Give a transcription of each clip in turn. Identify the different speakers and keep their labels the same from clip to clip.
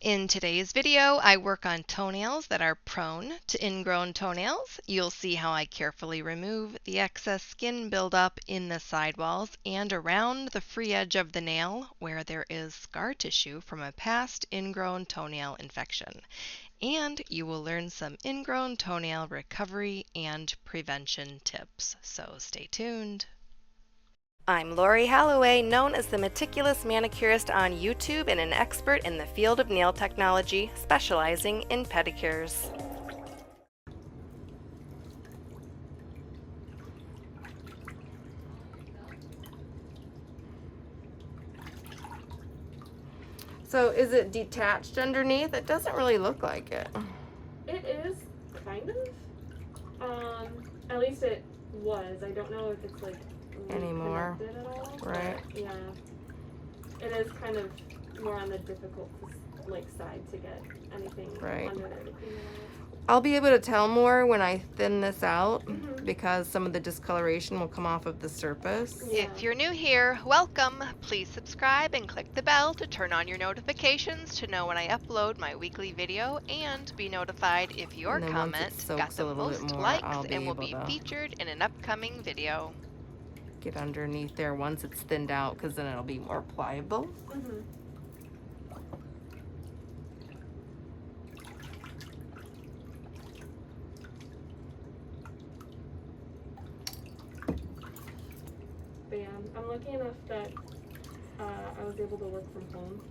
Speaker 1: In today's video, I work on toenails that are prone to ingrown toenails. You'll see how I carefully remove the excess skin buildup in the sidewalls and around the free edge of the nail where there is scar tissue from a past ingrown toenail infection. And you will learn some ingrown toenail recovery and prevention tips, so stay tuned. I'm Lori Halloway, known as the Meticulous Manicurist on YouTube and an expert in the field of nail technology, specializing in pedicures.
Speaker 2: So is it detached underneath? It doesn't really look like it.
Speaker 3: It is, kind of. At least it was. I don't know if it's like
Speaker 2: Anymore.
Speaker 3: connected at all.
Speaker 2: Right.
Speaker 3: But, yeah. It is kind of more on the difficult side to get anything
Speaker 2: Right.
Speaker 3: under there to clean it out.
Speaker 2: I'll be able to tell more when I thin this out
Speaker 3: Mhm.
Speaker 2: because some of the discoloration will come off of the surface.
Speaker 3: Yeah.
Speaker 1: If you're new here, welcome. Please subscribe and click the bell to turn on your notifications to know when I upload my weekly video and be notified if your
Speaker 2: And then once it
Speaker 1: comment got
Speaker 2: soaks
Speaker 1: the
Speaker 2: a little bit
Speaker 1: most
Speaker 2: more,
Speaker 1: likes
Speaker 2: I'll be
Speaker 1: and will
Speaker 2: able
Speaker 1: be
Speaker 2: to
Speaker 1: featured in an upcoming video.
Speaker 2: get underneath there once it's thinned out because then it'll be more pliable.
Speaker 3: Mhm. But yeah, I'm lucky enough that I was able to work from home.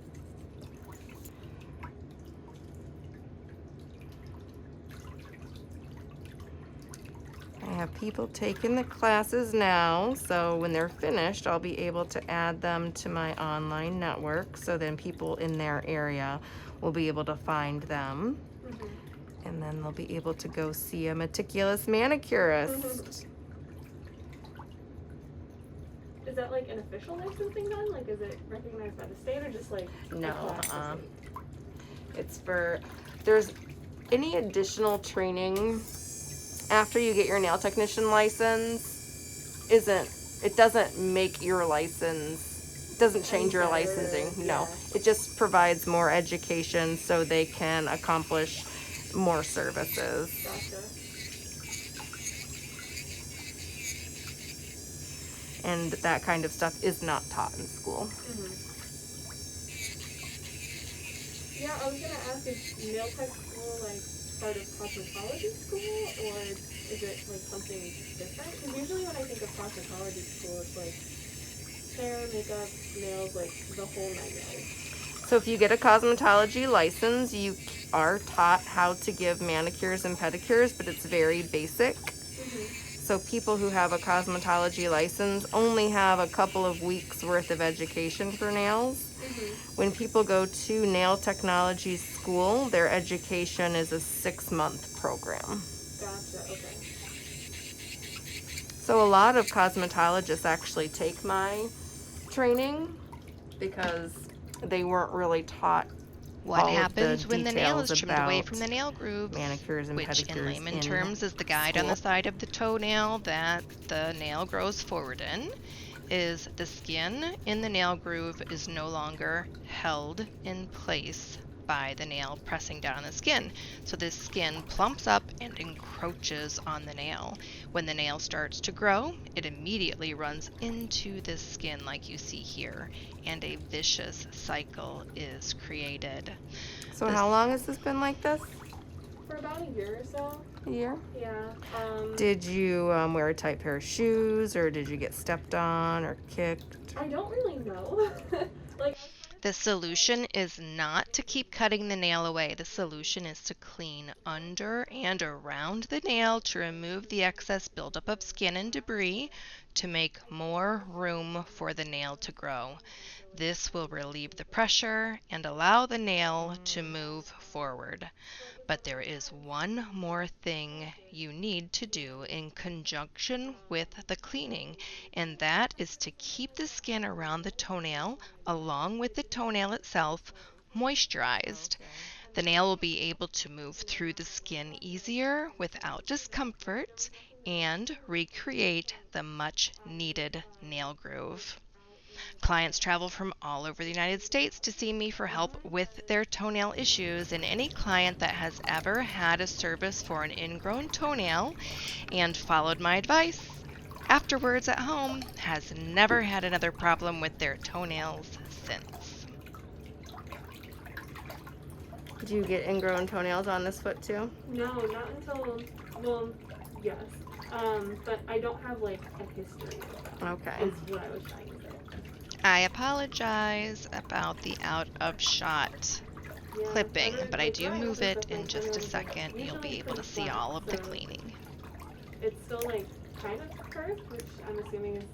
Speaker 2: I have people taking the classes now, so when they're finished, I'll be able to add them to my online network, so then people in their area will be able to find them,
Speaker 3: Mhm.
Speaker 2: and then they'll be able to go see a meticulous manicurist.
Speaker 3: Is that like an official licensing then? Like, is it recognized by the state or just like
Speaker 2: No,
Speaker 3: across the state?
Speaker 2: It's for, there's any additional training after you get your nail technician license it doesn't make your license, doesn't change your
Speaker 3: Any better,
Speaker 2: licensing, no.
Speaker 3: yeah.
Speaker 2: It just provides more education so they can accomplish more services.
Speaker 3: Gotcha.
Speaker 2: And that kind of stuff is not taught in school.
Speaker 3: Mhm. Yeah, I was gonna ask, is nail tech school like part of cosmetology school, or is it like something different? Because usually when I think of cosmetology school, it's like hair, makeup, nails, like the whole 9 yards.
Speaker 2: So if you get a cosmetology license, you are taught how to give manicures and pedicures, but it's very basic. So people who have a cosmetology license only have a couple of weeks worth of education for nails. When people go to nail technology school, their education is a 6-month program.
Speaker 3: Gotcha, okay.
Speaker 2: So a lot of cosmetologists actually take my training because they weren't really taught
Speaker 1: What
Speaker 2: all of the
Speaker 1: happens when the nail is
Speaker 2: details
Speaker 1: trimmed away
Speaker 2: about
Speaker 1: from the nail grooves?
Speaker 2: manicures and
Speaker 1: Which in
Speaker 2: pedicures
Speaker 1: layman
Speaker 2: in
Speaker 1: terms is the guide on the
Speaker 2: school.
Speaker 1: side of the toenail that the nail grows forward in. Is the skin in the nail groove is no longer held in place by the nail pressing down on the skin. So this skin plumps up and encroaches on the nail. When the nail starts to grow, it immediately runs into this skin like you see here, and a vicious cycle is created.
Speaker 2: So how long has this been like this?
Speaker 3: For about a year or so.
Speaker 2: A year?
Speaker 3: Yeah.
Speaker 2: Did you wear a tight pair of shoes, or did you get stepped on or kicked?
Speaker 3: I don't really know. Like,
Speaker 1: The solution is not to keep cutting the nail away. The solution is to clean under and around the nail to remove the excess buildup of skin and debris to make more room for the nail to grow. This will relieve the pressure and allow the nail to move forward. But there is one more thing you need to do in conjunction with the cleaning, and that is to keep the skin around the toenail, along with the toenail itself, moisturized. The nail will be able to move through the skin easier without discomfort and recreate the much needed nail groove. Clients travel from all over the United States to see me for help with their toenail issues, and any client that has ever had a service for an ingrown toenail and followed my advice afterwards at home has never had another problem with their toenails since.
Speaker 2: Do you get ingrown toenails on this foot too?
Speaker 3: No, not until, well, yes. But I don't have like a history of that.
Speaker 2: Okay.
Speaker 3: Is what I was trying to say.
Speaker 1: I apologize about the out of shot
Speaker 3: Yeah,
Speaker 1: clipping,
Speaker 3: other-
Speaker 1: but I
Speaker 3: like,
Speaker 1: do
Speaker 3: when I
Speaker 1: move
Speaker 3: open
Speaker 1: it
Speaker 3: stuff,
Speaker 1: in
Speaker 3: like,
Speaker 1: just a
Speaker 3: toenails are
Speaker 1: second. You'll
Speaker 3: usually
Speaker 1: be able to
Speaker 3: pretty
Speaker 1: see
Speaker 3: flat,
Speaker 1: all of the
Speaker 3: so
Speaker 1: cleaning.
Speaker 3: It's still like kind of curved, which I'm assuming is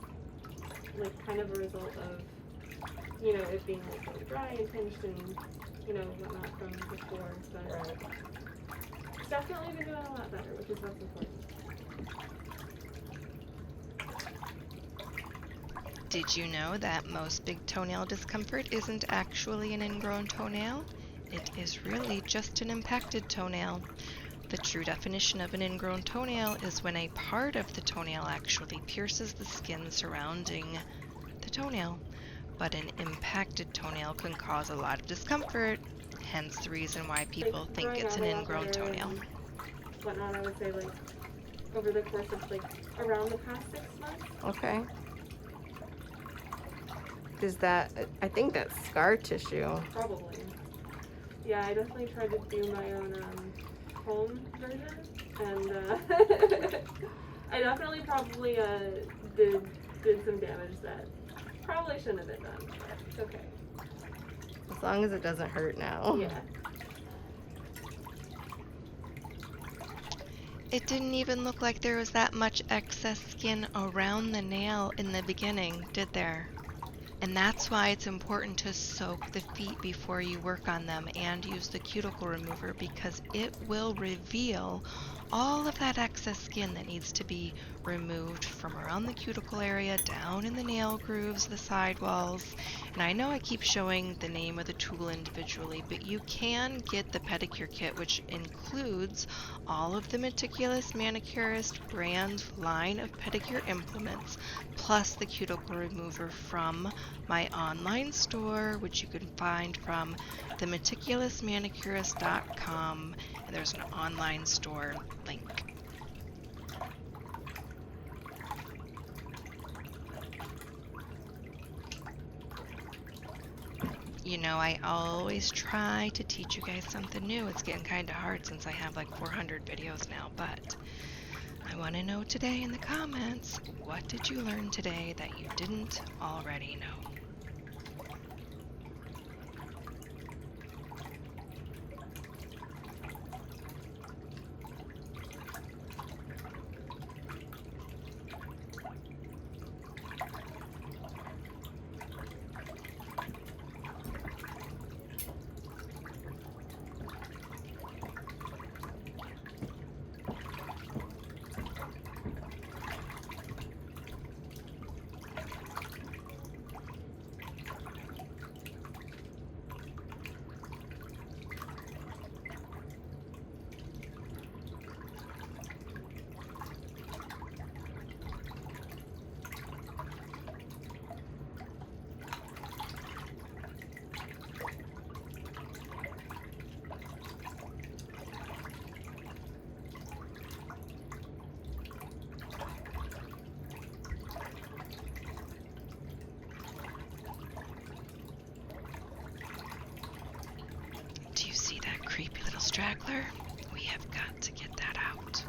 Speaker 3: like kind of a result of, you know, it being like really dry and pinched and, you know, whatnot from before. But it's definitely been doing a lot better, which is what's important.
Speaker 1: Did you know that most big toenail discomfort isn't actually an ingrown toenail? It is really just an impacted toenail. The true definition of an ingrown toenail is when a part of the toenail actually pierces the skin surrounding the toenail. But an impacted toenail can cause a lot of discomfort, hence the reason why people
Speaker 3: Like,
Speaker 1: think
Speaker 3: growing
Speaker 1: it's
Speaker 3: out
Speaker 1: an
Speaker 3: a lot
Speaker 1: ingrown
Speaker 3: better
Speaker 1: toenail.
Speaker 3: and whatnot, I would say like over the course of like around the past 6 months.
Speaker 2: Okay. Is that, I think that's scar tissue.
Speaker 3: Probably. Yeah, I definitely tried to do my own home version, and I definitely probably did some damage that probably shouldn't have been done. But it's okay.
Speaker 2: As long as it doesn't hurt now.
Speaker 3: Yeah.
Speaker 1: It didn't even look like there was that much excess skin around the nail in the beginning, did there? And that's why it's important to soak the feet before you work on them and use the cuticle remover, because it will reveal all of that excess skin that needs to be removed from around the cuticle area, down in the nail grooves, the sidewalls. And I know I keep showing the name of the tool individually, but you can get the pedicure kit, which includes all of the Meticulous Manicurist brand line of pedicure implements, plus the cuticle remover from my online store, which you can find from the meticulousmanicurist.com, and there's an online store link. You know, I always try to teach you guys something new. It's getting kind of hard since I have like 400 videos now, but I want to know today in the comments, what did you learn today that you didn't already know? Do you see that creepy little straggler? We have got to get that out.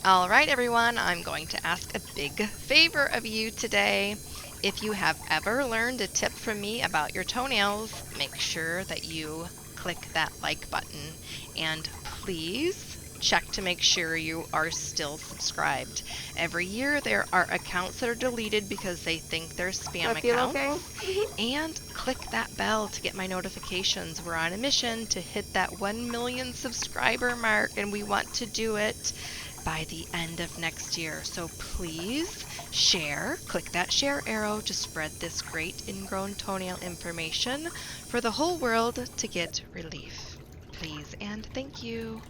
Speaker 1: All right, everyone, I'm going to ask a big favor of you today. If you have ever learned a tip from me about your toenails, make sure that you click that like button. And please check to make sure you are still subscribed. Every year there are accounts that are deleted because they think they're spam
Speaker 2: I feel
Speaker 1: accounts.
Speaker 2: okay?
Speaker 1: And click that bell to get my notifications. We're on a mission to hit that 1 million subscriber mark, and we want to do it by the end of next year. So please share, click that share arrow to spread this great ingrown toenail information for the whole world to get relief. Please and thank you.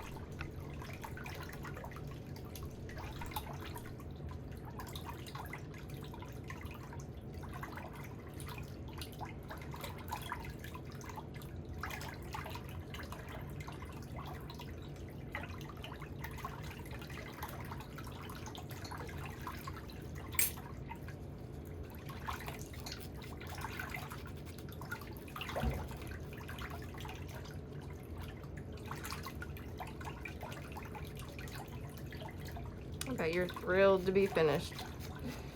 Speaker 2: I bet you're thrilled to be finished.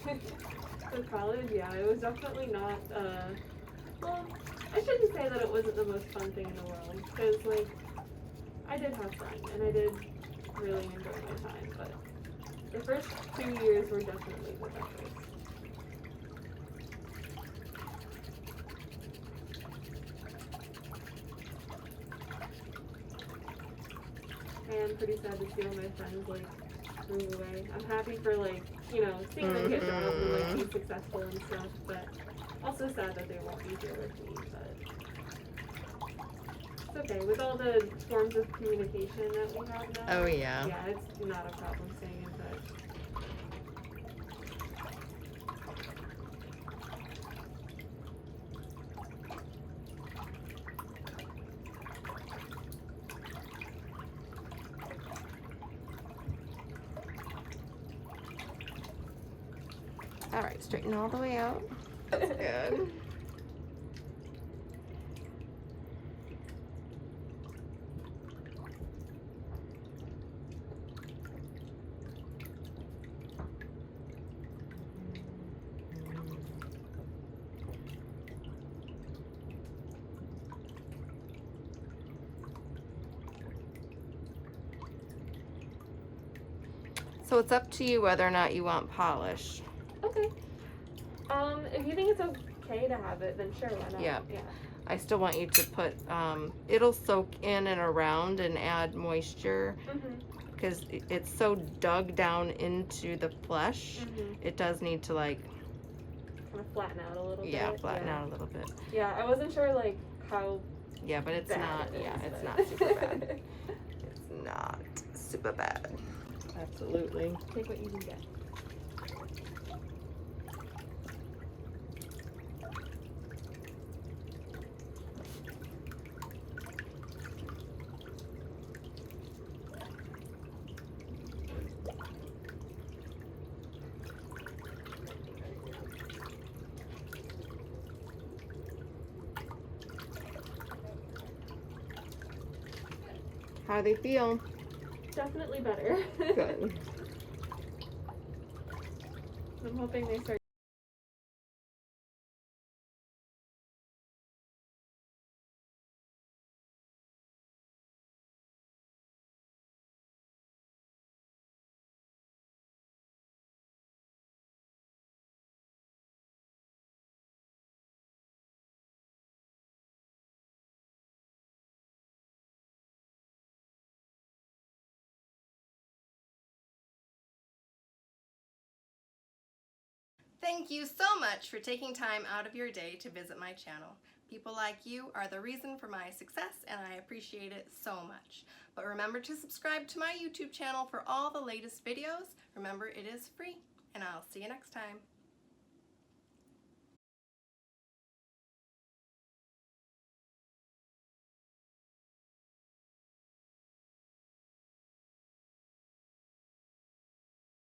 Speaker 3: With college, yeah, it was definitely not, well, I shouldn't say that it wasn't the most fun thing in the world, because, like, I did have fun, and I did really enjoy my time, but the first 2 years were definitely the toughest. And pretty sad to see all my friends, like, move away. I'm happy for, like, you know, seeing them get jobs and, like, be successful and stuff, but also sad that they won't be here with me, but it's okay. With all the forms of communication that we have now,
Speaker 2: Oh, yeah.
Speaker 3: yeah, it's not a problem staying in touch.
Speaker 2: All right, straighten all the way out. That's good. So it's up to you whether or not you want polish.
Speaker 3: Okay. If you think it's okay to have it, then sure, why not?
Speaker 2: Yeah.
Speaker 3: Yeah.
Speaker 2: I still want you to put, it'll soak in and around and add moisture because it's so dug down into the flesh. It does need to, like,
Speaker 3: Kind of flatten out a little bit.
Speaker 2: yeah, flatten out a little bit.
Speaker 3: Yeah, I wasn't sure, like, how
Speaker 2: Yeah, but it's
Speaker 3: bad
Speaker 2: not,
Speaker 3: it
Speaker 2: yeah,
Speaker 3: is,
Speaker 2: it's
Speaker 3: but-
Speaker 2: not super bad. It's not super bad. Absolutely.
Speaker 3: Take what you can get.
Speaker 2: How do they feel?
Speaker 3: Definitely better.
Speaker 2: Good.
Speaker 3: I'm hoping they start.
Speaker 2: Thank you so much for taking time out of your day to visit my channel. People like you are the reason for my success, and I appreciate it so much. But remember to subscribe to my YouTube channel for all the latest videos. Remember, it is free, and I'll see you next time.